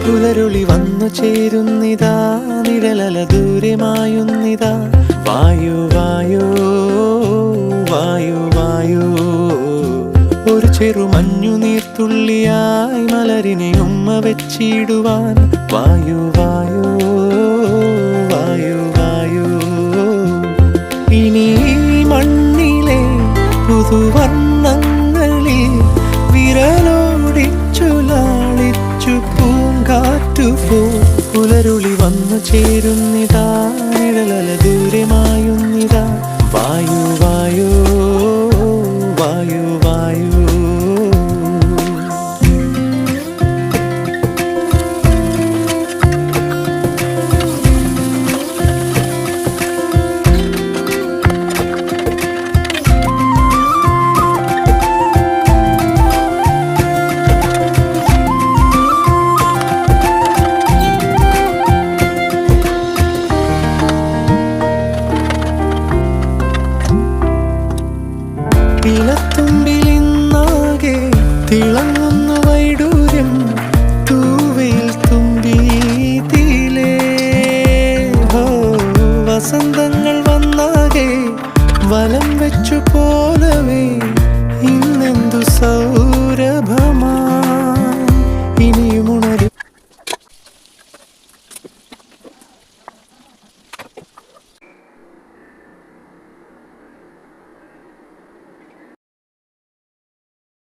പുലരുളി വന്നു ചേരുന്നിതാ, നിഴലല ദൂരെ മായുന്നിതാ. വായു വായു വായു വായു, ഒരു ചെറു മഞ്ഞു നീർത്തുള്ളിയായി മലരിനെ ഉമ്മ വെച്ചിടുവാൻ. വായു വായു വായു വായു, ഇനി മണ്ണിലെ പുതുവർണ്ണങ്ങളിൽ വിരലോടിച്ചു ലാളിച്ചു പൂങ്കാറ്റുപോ. പുലരുളി വന്നു ചേരുന്നിതാ, നിഴലല ദൂരെ മായുന്നിതാ. വായു വായു വായു വായു. ഇലത്തുമ്പിലിന്നാകെ തിളങ്ങുന്നു വൈഡൂര്യം, തൂവയിൽ തുമ്പീതിലേ. വസന്തങ്ങൾ വന്നാകെ വലം വെച്ചു പോലവേ ഇന്നെന്തു സൗരഭമാ.